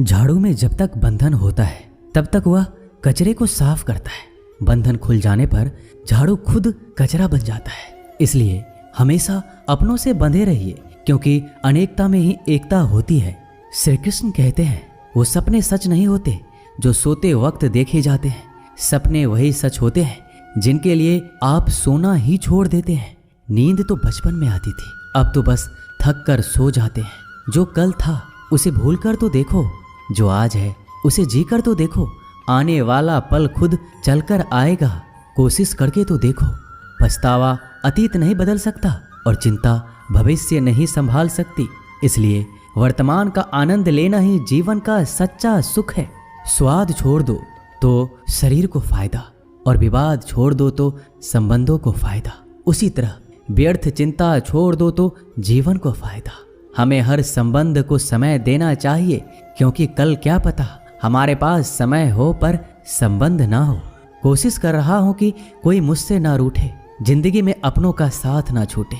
झाड़ू में जब तक बंधन होता है तब तक वह कचरे को साफ करता है। बंधन खुल जाने पर झाड़ू खुद कचरा बन जाता है। इसलिए हमेशा अपनों से बंधे रहिए, क्योंकि अनेकता में ही एकता होती है। श्री कृष्ण कहते हैं, वो सपने सच नहीं होते जो सोते वक्त देखे जाते हैं। सपने वही सच होते हैं जिनके लिए आप सोना ही छोड़ देते हैं। नींद तो बचपन में आती थी, अब तो बस थक कर सो जाते हैं। जो कल था उसे भूल कर तो देखो, जो आज है उसे जी कर तो देखो। आने वाला पल खुद चलकर आएगा, कोशिश करके तो देखो। पछतावा अतीत नहीं बदल सकता और चिंता भविष्य नहीं संभाल सकती। इसलिए वर्तमान का आनंद लेना ही जीवन का सच्चा सुख है। स्वाद छोड़ दो तो शरीर को फायदा, और विवाद छोड़ दो तो संबंधों को फायदा। उसी तरह व्यर्थ चिंता छोड़ दो तो जीवन को फायदा। हमें हर संबंध को समय देना चाहिए, क्योंकि कल क्या पता हमारे पास समय हो पर संबंध ना हो। कोशिश कर रहा हूं कि कोई मुझसे ना रूठे, जिंदगी में अपनों का साथ ना छूटे।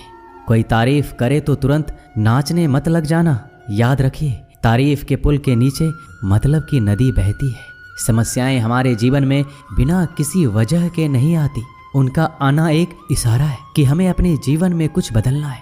कोई तारीफ करे तो तुरंत नाचने मत लग जाना। याद रखिए, तारीफ के पुल के नीचे मतलब की नदी बहती है। समस्याएं हमारे जीवन में बिना किसी वजह के नहीं आती। उनका आना एक इशारा है कि हमें अपने जीवन में कुछ बदलना है।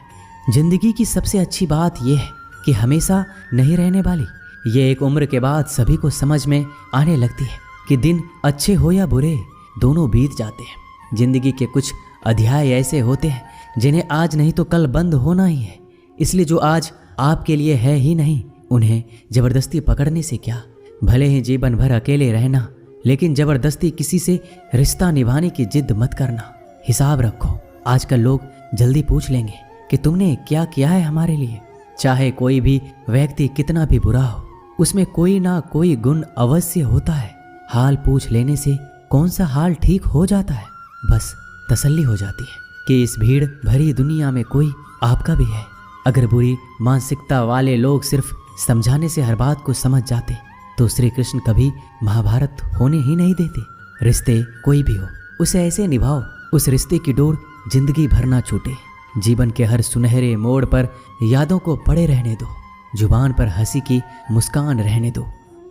जिंदगी की सबसे अच्छी बात यह है कि हमेशा नहीं रहने वाली। ये एक उम्र के बाद सभी को समझ में आने लगती है कि दिन अच्छे हो या बुरे, दोनों बीत जाते हैं। जिंदगी के कुछ अध्याय ऐसे होते हैं जिन्हें आज नहीं तो कल बंद होना ही है। इसलिए जो आज आपके लिए है ही नहीं, उन्हें जबरदस्ती पकड़ने से क्या। भले ही जीवन भर अकेले रहना, लेकिन जबरदस्ती किसी से रिश्ता निभाने की जिद मत करना। हिसाब रखो, आजकल लोग जल्दी पूछ लेंगे कि तुमने क्या किया है हमारे लिए। चाहे कोई भी व्यक्ति कितना भी बुरा हो, उसमें कोई ना कोई गुण अवश्य होता है। हाल पूछ लेने से कौन सा हाल ठीक हो जाता है, बस तसल्ली हो जाती है कि इस भीड़ भरी दुनिया में कोई आपका भी है। अगर बुरी मानसिकता वाले लोग सिर्फ समझाने से हर बात को समझ जाते तो श्री कृष्ण कभी महाभारत होने ही नहीं देते। रिश्ते कोई भी हो, उसे ऐसे निभाओ उस रिश्ते की डोर जिंदगी भर ना छूटे। जीवन के हर सुनहरे मोड़ पर यादों को पड़े रहने दो। जुबान पर हंसी की मुस्कान रहने दो।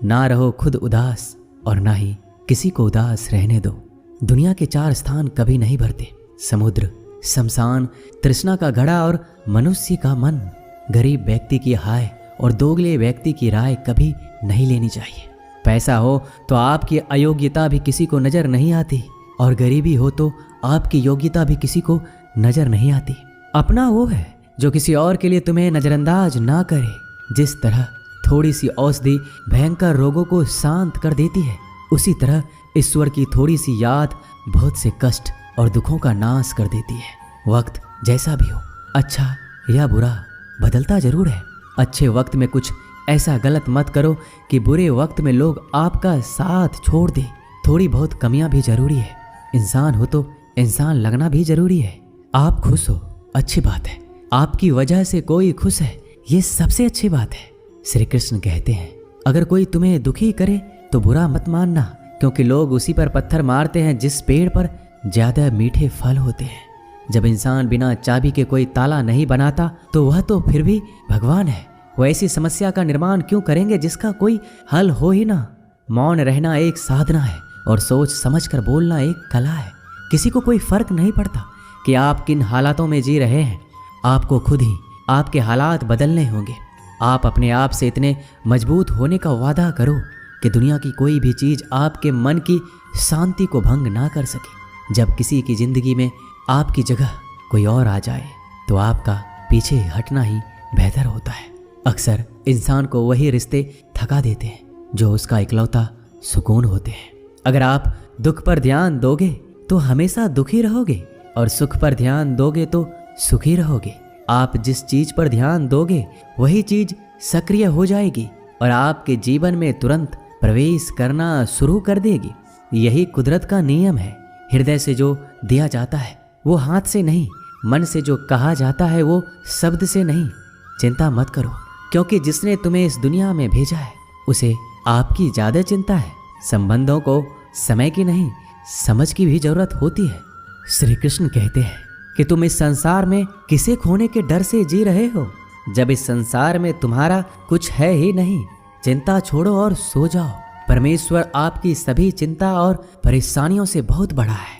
ना रहो खुद उदास और ना ही किसी को उदास रहने दो। दुनिया के 4 स्थान कभी नहीं भरते, समुद्र, शमशान, तृष्णा का घड़ा और मनुष्य का मन। गरीब व्यक्ति की हाय और दोगले व्यक्ति की राय कभी नहीं लेनी चाहिए। पैसा हो तो आपकी अयोग्यता भी किसी को नजर नहीं आती, और गरीबी हो तो आपकी योग्यता भी किसी को नजर नहीं आती। अपना वो है जो किसी और के लिए तुम्हें नजरअंदाज ना करे। जिस तरह थोड़ी सी औषधि भयंकर रोगों को शांत कर देती है, उसी तरह ईश्वर की थोड़ी सी याद बहुत से कष्ट और दुखों का नाश कर देती है। वक्त जैसा भी हो, अच्छा या बुरा, बदलता जरूर है। अच्छे वक्त में कुछ ऐसा गलत मत करो कि बुरे वक्त में लोग आपका साथ छोड़ दे। थोड़ी बहुत कमियां भी जरूरी है। इंसान हो तो इंसान लगना भी जरूरी है। आप खुश हो, अच्छी बात है। आपकी वजह से कोई खुश है, ये सबसे अच्छी बात है। श्री कृष्ण कहते हैं, अगर कोई तुम्हें दुखी करे तो बुरा मत मानना, क्योंकि लोग उसी पर पत्थर मारते हैं जिस पेड़ पर ज्यादा मीठे फल होते हैं। जब इंसान बिना चाबी के कोई ताला नहीं बनाता तो वह तो फिर भी भगवान है। वो ऐसी समस्या का निर्माण क्यों करेंगे जिसका कोई हल हो ही ना। मौन रहना एक साधना है और सोच समझकर बोलना एक कला है। किसी को कोई फर्क नहीं पड़ता कि आप किन हालातों में जी रहे हैं। आपको खुद ही आपके हालात बदलने होंगे। आप अपने आप से इतने मजबूत होने का वादा करो कि दुनिया की कोई भी चीज़ आपके मन की शांति को भंग ना कर सके। जब किसी की जिंदगी में आपकी जगह कोई और आ जाए तो आपका पीछे हटना ही बेहतर होता है। अक्सर इंसान को वही रिश्ते थका देते हैं जो उसका इकलौता सुकून होते हैं। अगर आप दुख पर ध्यान दोगे तो हमेशा दुखी रहोगे, और सुख पर ध्यान दोगे तो सुखी रहोगे। आप जिस चीज पर ध्यान दोगे वही चीज सक्रिय हो जाएगी और आपके जीवन में तुरंत प्रवेश करना शुरू कर देगी। यही कुदरत का नियम है। हृदय से जो दिया जाता है वो हाथ से नहीं, मन से जो कहा जाता है वो शब्द से नहीं। चिंता मत करो, क्योंकि जिसने तुम्हें इस दुनिया में भेजा है उसे आपकी ज्यादा चिंता है। संबंधों को समय की नहीं, समझ की भी जरूरत होती है। श्री कृष्ण कहते हैं कि तुम इस संसार में किसे खोने के डर से जी रहे हो, जब इस संसार में तुम्हारा कुछ है ही नहीं। चिंता छोड़ो और सो जाओ। परमेश्वर आपकी सभी चिंता और परेशानियों से बहुत बड़ा है।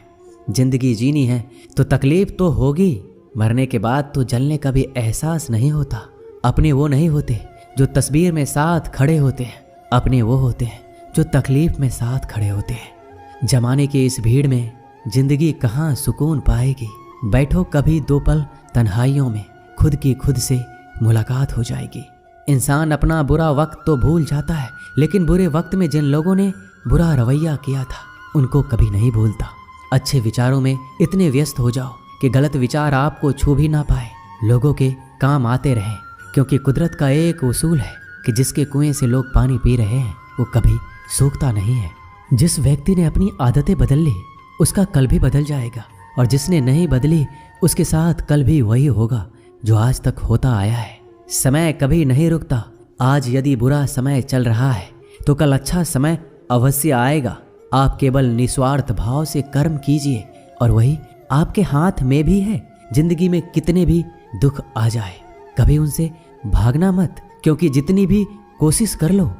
जिंदगी जीनी है तो तकलीफ तो होगी, मरने के बाद तो जलने का भी एहसास नहीं होता। अपने वो नहीं होते जो तस्वीर में साथ खड़े होते हैं, अपने वो होते हैं जो तकलीफ में साथ खड़े होते हैं। जमाने की इस भीड़ में जिंदगी कहाँ सुकून पाएगी। बैठो कभी 2 पल तन्हाइयों में, खुद की खुद से मुलाकात हो जाएगी। इंसान अपना बुरा वक्त तो भूल जाता है, लेकिन बुरे वक्त में जिन लोगों ने बुरा रवैया किया था उनको कभी नहीं भूलता। अच्छे विचारों में इतने व्यस्त हो जाओ कि गलत विचार आपको छू भी ना पाए। लोगों के काम आते रहें, क्योंकि कुदरत का एक उसूल है कि जिसके कुएं से लोग पानी पी रहे हैं वो कभी सूखता नहीं है। जिस व्यक्ति ने अपनी आदतें बदल ली उसका कल भी बदल जाएगा, और जिसने नहीं बदली उसके साथ कल भी वही होगा जो आज तक होता आया है। समय कभी नहीं रुकता। आज यदि बुरा समय चल रहा है तो कल अच्छा समय अवश्य आएगा। आप केवल निस्वार्थ भाव से कर्म कीजिए और वही आपके हाथ में भी है। जिंदगी में कितने भी दुख आ जाए कभी उनसे भागना मत, क्योंकि जितनी भी कोशिश कर लो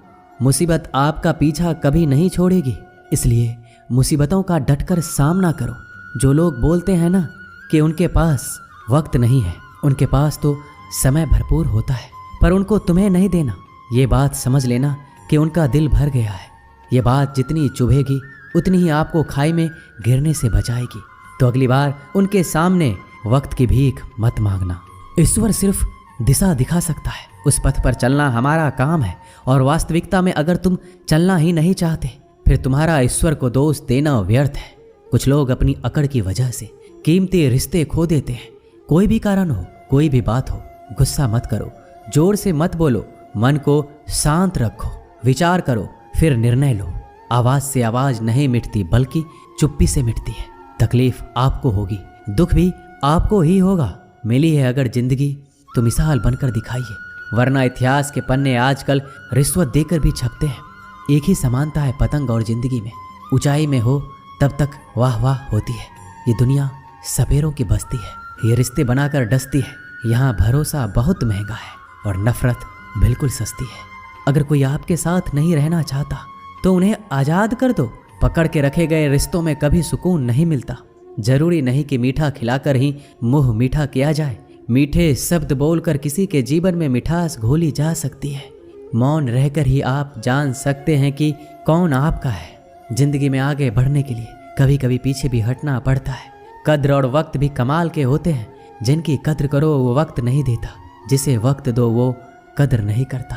मुसीबत आपका पीछा कभी नहीं छोड़ेगी। इसलिए मुसीबतों का डटकर सामना करो। जो लोग बोलते हैं ना कि उनके पास वक्त नहीं है, उनके पास तो समय भरपूर होता है, पर उनको तुम्हें नहीं देना। ये बात समझ लेना कि उनका दिल भर गया है। ये बात जितनी चुभेगी उतनी ही आपको खाई में गिरने से बचाएगी। तो अगली बार उनके सामने वक्त की भीख मत मांगना। ईश्वर सिर्फ दिशा दिखा सकता है, उस पथ पर चलना हमारा काम है। और वास्तविकता में अगर तुम चलना ही नहीं चाहते फिर तुम्हारा ईश्वर को दोष देना व्यर्थ है। कुछ लोग अपनी अकड़ की वजह से कीमती रिश्ते खो देते हैं। कोई भी कारण हो, कोई भी बात हो, गुस्सा मत करो, जोर से मत बोलो, मन को शांत रखो, विचार करो, फिर निर्णय लो। आवाज से आवाज नहीं मिटती बल्कि चुप्पी से मिटती है। तकलीफ आपको होगी, दुख भी आपको ही होगा। मिली है अगर जिंदगी तो मिसाल बनकर दिखाइए, वरना इतिहास के पन्ने आजकल रिश्वत देकर भी छपते हैं। एक ही समानता है पतंग और जिंदगी में। ऊंचाई में हो तब तक वाह वाह होती है। ये दुनिया सपेरों की बस्ती है, ये रिश्ते बनाकर डसती है। यहाँ भरोसा बहुत महंगा है और नफरत बिल्कुल सस्ती है। अगर कोई आपके साथ नहीं रहना चाहता तो उन्हें आज़ाद कर दो। पकड़ के रखे गए रिश्तों में कभी सुकून नहीं मिलता। जरूरी नहीं कि मीठा खिलाकर ही मुंह मीठा किया जाए। मीठे शब्द बोलकर किसी के जीवन में मिठास घोली जा सकती है। मौन रहकर ही आप जान सकते हैं कि कौन आपका है। जिंदगी में आगे बढ़ने के लिए कभी कभी पीछे भी हटना पड़ता है। कद्र और वक्त भी कमाल के होते हैं। जिनकी कद्र करो वो वक्त नहीं देता, जिसे वक्त दो वो कद्र नहीं करता।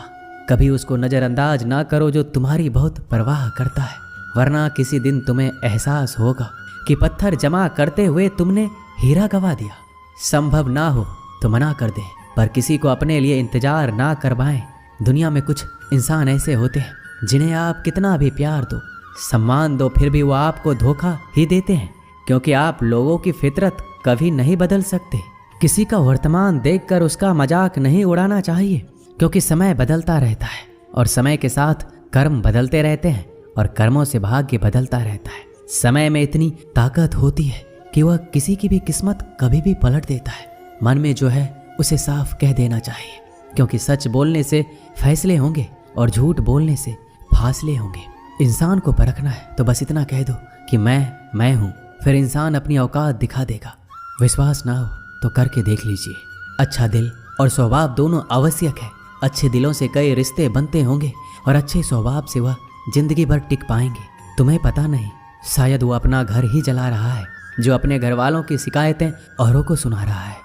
कभी उसको नज़रअंदाज ना करो जो तुम्हारी बहुत परवाह करता है, वरना किसी दिन तुम्हें एहसास होगा कि पत्थर जमा करते हुए तुमने हीरा गवा दिया। संभव ना हो तो मना कर दें, पर किसी को अपने लिए इंतजार ना करवाएं। दुनिया में कुछ इंसान ऐसे होते हैं जिन्हें आप कितना भी प्यार दो, सम्मान दो, फिर भी वो आपको धोखा ही देते हैं, क्योंकि आप लोगों की फितरत कभी नहीं बदल सकते। किसी का वर्तमान देखकर उसका मजाक नहीं उड़ाना चाहिए, क्योंकि समय बदलता रहता है और समय के साथ कर्म बदलते रहते हैं और कर्मों से भाग्य बदलता रहता है। समय में इतनी ताकत होती है कि वह किसी की भी किस्मत कभी भी पलट देता है। मन में जो है उसे साफ कह देना चाहिए, क्योंकि सच बोलने से फैसले होंगे और झूठ बोलने से फासले होंगे। इंसान को परखना है तो बस इतना कह दो कि मैं हूँ, फिर इंसान अपनी औकात दिखा देगा। विश्वास ना हो तो करके देख लीजिए। अच्छा दिल और स्वभाव दोनों आवश्यक है। अच्छे दिलों से कई रिश्ते बनते होंगे और अच्छे स्वभाव से वह जिंदगी भर टिक पाएंगे। तुम्हें पता नहीं, शायद वो अपना घर ही जला रहा है जो अपने घर वालों की शिकायतें औरों को सुना रहा है।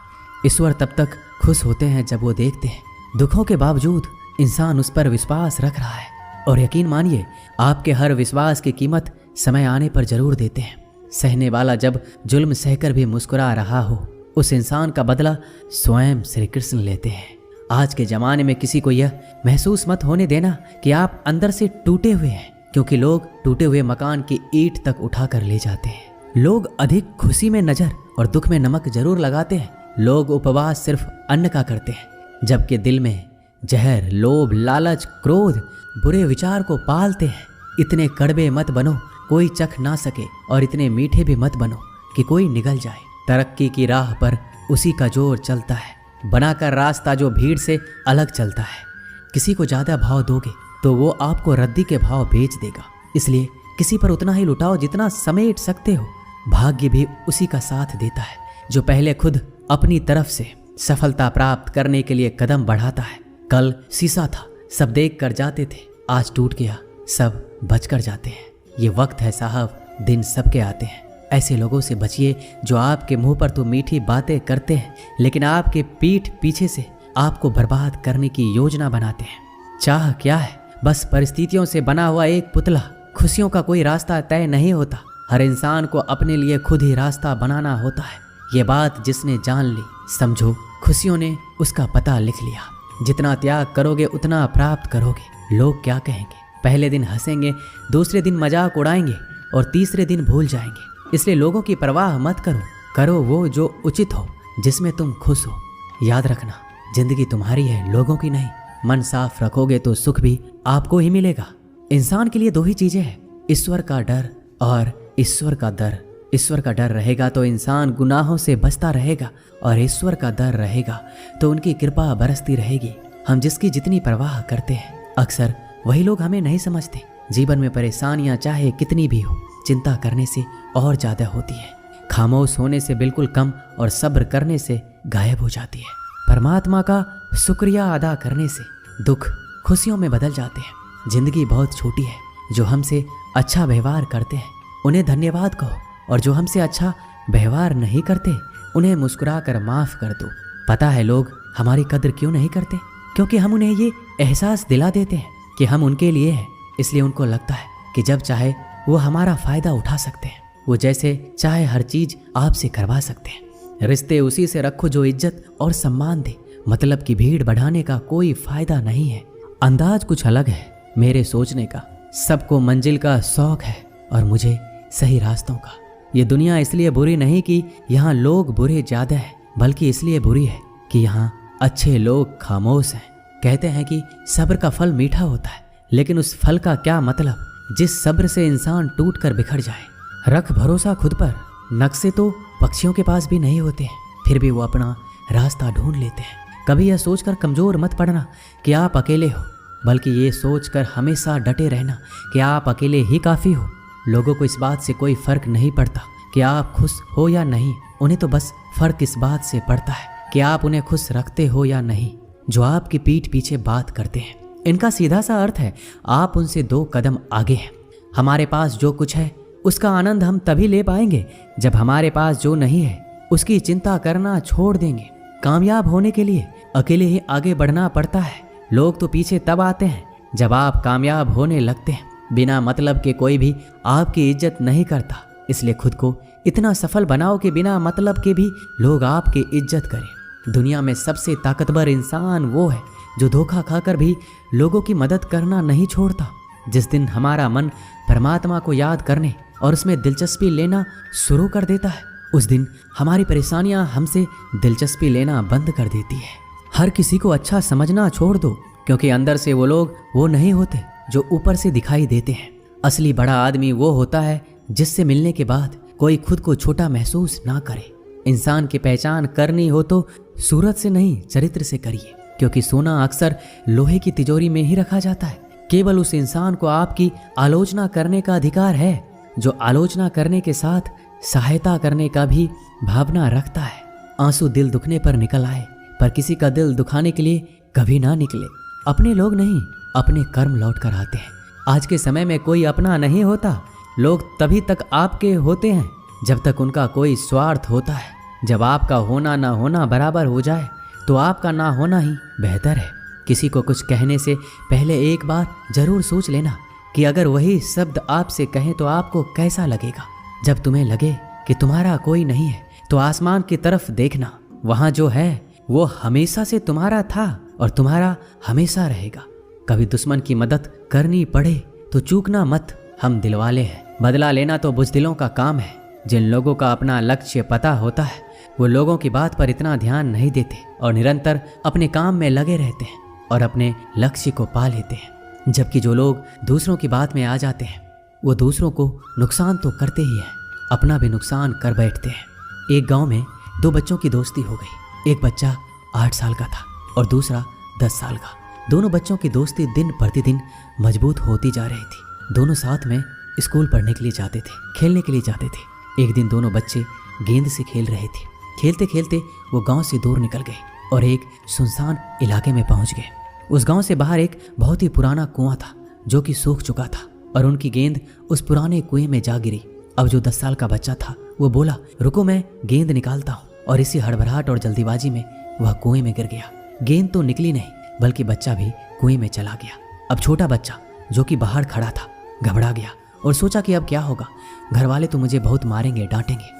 ईश्वर तब तक खुश होते हैं जब वो देखते हैं दुखों के बावजूद इंसान उस पर विश्वास रख रहा है। और यकीन मानिए, आपके हर विश्वास की कीमत समय आने पर जरूर देते हैं। सहने वाला जब जुल्म सहकर भी मुस्कुरा रहा हो, उस इंसान का बदला स्वयं श्री कृष्ण लेते हैं। आज के ज़माने में किसी को यह महसूस मत होने देना कि आप अंदर से टूटे हुए हैं, क्योंकि लोग टूटे हुए मकान की ईंट तक उठा कर ले जाते हैं। लोग अधिक खुशी में नज़र और दुख में नमक जरूर लगाते हैं। लोग उपवास सिर्फ अन्न का करते हैं, जबकि दिल में जहर, लोभ, लालच, क्रोध, बुरे विचार को पालते हैं। इतने कड़वे मत बनो कोई चख ना सके, और इतने मीठे भी मत बनो कि कोई निगल जाए। तरक्की की राह पर उसी का जोर चलता है, बनाकर रास्ता जो भीड़ से अलग चलता है। किसी को ज़्यादा भाव दोगे तो वो आपको रद्दी के भाव बेच देगा। इसलिए किसी पर उतना ही लुटाओ जितना समेट सकते हो। भाग्य भी उसी का साथ देता है जो पहले खुद अपनी तरफ से सफलता प्राप्त करने के लिए कदम बढ़ाता है। कल शीशा था, सब देख कर जाते थे, आज टूट गया, सब बच कर जाते हैं। ये वक्त है साहब, दिन सबके आते हैं। ऐसे लोगों से बचिए जो आपके मुंह पर तो मीठी बातें करते हैं लेकिन आपके पीठ पीछे से आपको बर्बाद करने की योजना बनाते हैं। चाह क्या है? बस परिस्थितियों से बना हुआ एक पुतला। खुशियों का कोई रास्ता तय नहीं होता, हर इंसान को अपने लिए खुद ही रास्ता बनाना होता है। ये बात जिसने जान ली, समझो खुशियों ने उसका पता लिख लिया। जितना त्याग करोगे उतना प्राप्त करोगे। लोग क्या कहेंगे? पहले दिन हंसेंगे, दूसरे दिन मजाक उड़ाएंगे और तीसरे दिन भूल जाएंगे। इसलिए लोगों की परवाह मत करो, करो वो जो उचित हो, जिसमें तुम खुश हो। याद रखना, जिंदगी तुम्हारी है, लोगों की नहीं। मन साफ रखोगे तो सुख भी आपको ही मिलेगा। इंसान के लिए दो ही चीजें हैं, ईश्वर का डर और ईश्वर का दर। ईश्वर का डर रहेगा तो इंसान गुनाहों से बचता रहेगा और ईश्वर का डर रहेगा तो उनकी कृपा बरसती रहेगी। हम जिसकी जितनी परवाह करते हैं, अक्सर वही लोग हमें नहीं समझते। जीवन में परेशानियां चाहे कितनी भी हो, चिंता करने से और ज्यादा होती है। खामोश होने से बिल्कुल कम और सब्र करने से गायब हो जाती है। परमात्मा का शुक्रिया अदा करने से दुख खुशियों में बदल जाते हैं। जिंदगी बहुत छोटी है, जो हमसे अच्छा व्यवहार करते हैं उन्हें धन्यवाद कहो और जो हमसे अच्छा व्यवहार नहीं करते उन्हें मुस्कुरा कर माफ कर दो। पता है लोग हमारी कद्र क्यों नहीं करते? क्योंकि हम उन्हें ये एहसास दिला देते हैं कि हम उनके लिए हैं। इसलिए उनको लगता है कि जब चाहे वो हमारा फायदा उठा सकते हैं, वो जैसे चाहे हर चीज आपसे करवा सकते हैं। रिश्ते उसी से रखो जो इज्जत और सम्मान दे। मतलब की भीड़ बढ़ाने का कोई फायदा नहीं है। अंदाज कुछ अलग है मेरे सोचने का। सबको मंजिल का शौक है और मुझे सही रास्तों का। ये दुनिया इसलिए बुरी नहीं कि यहाँ लोग बुरे ज्यादा हैं, बल्कि इसलिए बुरी है कि यहाँ अच्छे लोग खामोश हैं। कहते हैं कि सब्र का फल मीठा होता है, लेकिन उस फल का क्या मतलब जिस सब्र से इंसान टूट कर बिखर जाए। रख भरोसा खुद पर। नक्शे तो पक्षियों के पास भी नहीं होते हैं, फिर भी वो अपना रास्ता ढूंढ लेते हैं। कभी यह सोचकर कमजोर मत पड़ना कि आप अकेले हो, बल्कि ये सोचकर हमेशा डटे रहना कि आप अकेले ही काफ़ी हो। लोगों को इस बात से कोई फर्क नहीं पड़ता कि आप खुश हो या नहीं। उन्हें तो बस फर्क इस बात से पड़ता है कि आप उन्हें खुश रखते हो या नहीं, जो आपकी पीठ पीछे बात करते हैं। इनका सीधा सा अर्थ है, आप उनसे 2 कदम आगे हैं। हमारे पास जो कुछ है उसका आनंद हम तभी ले पाएंगे जब हमारे पास जो नहीं है उसकी चिंता करना छोड़ देंगे। कामयाब होने के लिए अकेले ही आगे बढ़ना पड़ता है। लोग तो पीछे तब आते हैं जब आप कामयाब होने लगते हैं। बिना मतलब के कोई भी आपकी इज्जत नहीं करता। इसलिए खुद को इतना सफल बनाओ कि बिना मतलब के भी लोग आपकी इज्जत करें। दुनिया में सबसे ताकतवर इंसान वो है जो धोखा खाकर भी लोगों की मदद करना नहीं छोड़ता। जिस दिन हमारा मन परमात्मा को याद करने और उसमें दिलचस्पी लेना शुरू कर देता है, उस दिन हमारी परेशानियां हमसे दिलचस्पी लेना बंद कर देती है। हर किसी को अच्छा समझना छोड़ दो, क्योंकि अंदर से वो लोग वो नहीं होते जो ऊपर से दिखाई देते हैं। असली बड़ा आदमी वो होता है जिससे मिलने के बाद कोई खुद को छोटा महसूस ना करे। इंसान की पहचान करनी हो तो सूरत से नहीं, चरित्र से करिए, क्योंकि सोना अक्सर लोहे की तिजोरी में ही रखा जाता है। केवल उस इंसान को आपकी आलोचना करने का अधिकार है जो आलोचना करने के साथ सहायता करने का भी भावना रखता है। आंसू दिल दुखने पर निकल आए, पर किसी का दिल दुखाने के लिए कभी ना निकले। अपने लोग नहीं, अपने कर्म लौट कर आते हैं। आज के समय में कोई अपना नहीं होता। लोग तभी तक आपके होते हैं जब तक उनका कोई स्वार्थ होता है। जब आपका होना ना होना बराबर हो जाए तो आपका ना होना ही बेहतर है। किसी को कुछ कहने से पहले एक बार जरूर सोच लेना कि अगर वही शब्द आपसे कहें तो आपको कैसा लगेगा। जब तुम्हें लगे कि तुम्हारा कोई नहीं है तो आसमान की तरफ देखना, वहां जो है वो हमेशा से तुम्हारा था और तुम्हारा हमेशा रहेगा। कभी दुश्मन की मदद करनी पड़े तो चूकना मत। हम दिलवाले हैं, बदला लेना तो बुज़दिलों का काम है। जिन लोगों का अपना लक्ष्य पता होता है वो लोगों की बात पर इतना ध्यान नहीं देते और निरंतर अपने काम में लगे रहते हैं और अपने लक्ष्य को पा लेते हैं। जबकि जो लोग दूसरों की बात में आ जाते हैं वो दूसरों को नुकसान तो करते ही हैं, अपना भी नुकसान कर बैठते हैं। एक गांव में 2 बच्चों की दोस्ती हो गई। एक बच्चा 8 साल का था और दूसरा 10 साल का। दोनों बच्चों की दोस्ती दिन प्रतिदिन मजबूत होती जा रही थी। दोनों साथ में स्कूल पढ़ने के लिए जाते थे, खेलने के लिए जाते थे। एक दिन दोनों बच्चे गेंद से खेल रहे थे। खेलते खेलते वो गांव से दूर निकल गए और एक सुनसान इलाके में पहुंच गए। उस गांव से बाहर एक बहुत ही पुराना कुआं था जो कि सूख चुका था और उनकी गेंद उस पुराने कुएं में जा गिरी। अब जो 10 साल का बच्चा था वो बोला, रुको मैं गेंद निकालता हूँ, और इसी हड़बड़ाहट और जल्दीबाजी में वह कुएं में गिर गया। गेंद तो निकली नहीं बल्कि बच्चा भी कुएं में चला गया। अब छोटा बच्चा जो कि बाहर खड़ा था घबरा गया और सोचा कि अब क्या होगा, घर वाले तो मुझे बहुत मारेंगे, डांटेंगे,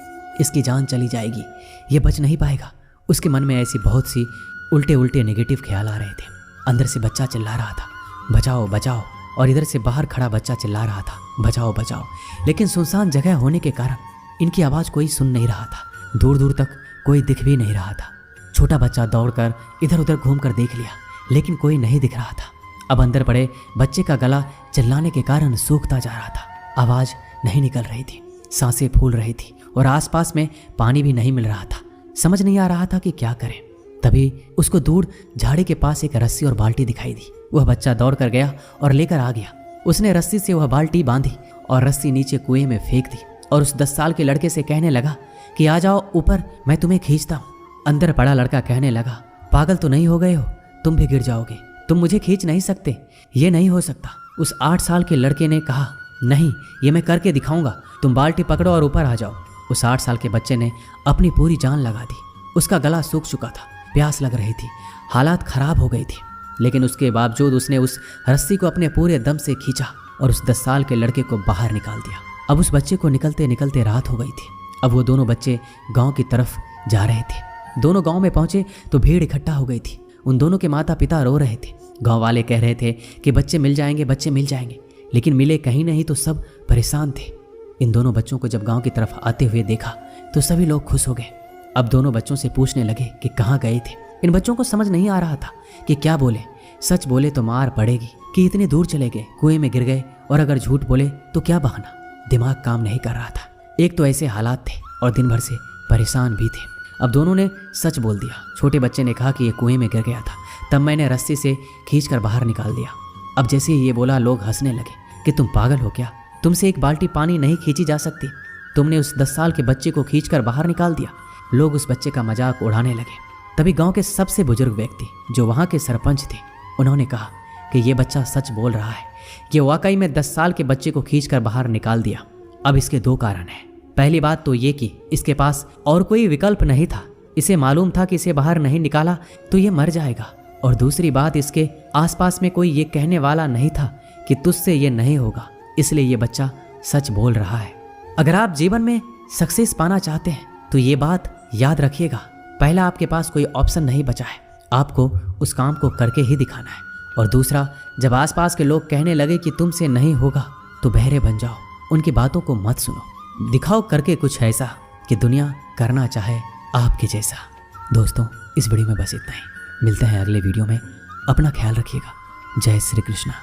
इसकी जान चली जाएगी, ये बच नहीं पाएगा। उसके मन में ऐसी बहुत सी उल्टे उल्टे नेगेटिव ख्याल आ रहे थे। अंदर से बच्चा चिल्ला रहा था, बचाओ बचाओ, और इधर से बाहर खड़ा बच्चा चिल्ला रहा था, बचाओ बचाओ। लेकिन सुनसान जगह होने के कारण इनकी आवाज़ कोई सुन नहीं रहा था। दूर दूर तक कोई दिख भी नहीं रहा था। छोटा बच्चा दौड़कर इधर उधर घूमकर देख लिया लेकिन कोई नहीं दिख रहा था। अब अंदर पड़े बच्चे का गला चिल्लाने के कारण सूखता जा रहा था। आवाज़ नहीं निकल रही थी, सांसें फूल रही थी और आसपास में पानी भी नहीं मिल रहा था। समझ नहीं आ रहा था कि क्या करें। तभी उसको दूर झाड़ी के पास एक रस्सी और बाल्टी दिखाई दी। वह बच्चा दौड़ कर गया और लेकर आ गया। उसने रस्सी से वह बाल्टी बांधी और रस्सी नीचे कुएं में फेंक दी और उस 10 साल के लड़के से कहने लगा कि आ जाओ ऊपर, मैं तुम्हें खींचता हूँ। अंदर पड़ा लड़का कहने लगा, पागल तो नहीं हो गए हो, तुम भी गिर जाओगे, तुम मुझे खींच नहीं सकते, ये नहीं हो सकता। उस 8 साल के लड़के ने कहा, नहीं, ये मैं करके दिखाऊंगा, तुम बाल्टी पकड़ो और ऊपर आ जाओ। उस 8 साल के बच्चे ने अपनी पूरी जान लगा दी। उसका गला सूख चुका था, प्यास लग रही थी, हालात खराब हो गई थी, लेकिन उसके बावजूद उसने उस रस्सी को अपने पूरे दम से खींचा और उस 10 साल के लड़के को बाहर निकाल दिया। अब उस बच्चे को निकलते निकलते रात हो गई थी। अब वो दोनों बच्चे गांव की तरफ जा रहे थे। दोनों गांव में पहुंचे तो भीड़ इकट्ठा हो गई थी। उन दोनों के माता पिता रो रहे थे। गांव वाले कह रहे थे कि बच्चे मिल जाएंगे, बच्चे मिल जाएंगे, लेकिन मिले कहीं नहीं तो सब परेशान थे। इन दोनों बच्चों को जब गांव की तरफ आते हुए देखा तो सभी लोग खुश हो गए। अब दोनों बच्चों से पूछने लगे कि कहाँ गए थे। इन बच्चों को समझ नहीं आ रहा था कि क्या बोले। सच बोले तो मार पड़ेगी कि इतने दूर चले गए, कुएं में गिर गए, और अगर झूठ बोले तो क्या बहाना। दिमाग काम नहीं कर रहा था। एक तो ऐसे हालात थे और दिन भर से परेशान भी थे। अब दोनों ने सच बोल दिया। छोटे बच्चे ने कहा कि ये कुएं में गिर गया था, तब मैंने रस्सी से खींचकर बाहर निकाल दिया। अब जैसे ही ये बोला लोग हंसने लगे कि तुम पागल हो क्या, तुमसे एक बाल्टी पानी नहीं खींची जा सकती, तुमने उस 10 साल के बच्चे को खींचकर बाहर निकाल दिया। लोग उस बच्चे का मजाक उड़ाने लगे। तभी गांव के सबसे बुजुर्ग व्यक्ति जो वहाँ के सरपंच थे, उन्होंने कहा कि ये बच्चा सच बोल रहा है, ये वाकई में 10 साल के बच्चे को खींचकर बाहर निकाल दिया। अब इसके 2 कारण हैं। पहली बात तो ये कि इसके पास और कोई विकल्प नहीं था। इसे मालूम था कि इसे बाहर नहीं निकाला तो ये मर जाएगा। और दूसरी बात, इसके आसपास में कोई ये कहने वाला नहीं था कि तुझसे ये नहीं होगा, इसलिए ये बच्चा सच बोल रहा है। अगर आप जीवन में सक्सेस पाना चाहते हैं तो ये बात याद रखिएगा, पहला आपके पास कोई ऑप्शन नहीं बचा है, आपको उस काम को करके ही दिखाना है। और दूसरा, जब आसपास के लोग कहने लगे कि तुमसे नहीं होगा तो बहरे बन जाओ, उनकी बातों को मत सुनो, दिखाओ करके कुछ ऐसा कि दुनिया करना चाहे आपके जैसा। दोस्तों, इस वीडियो में बस इतना ही। मिलते हैं अगले वीडियो में। अपना ख्याल रखिएगा। जय श्री कृष्णा।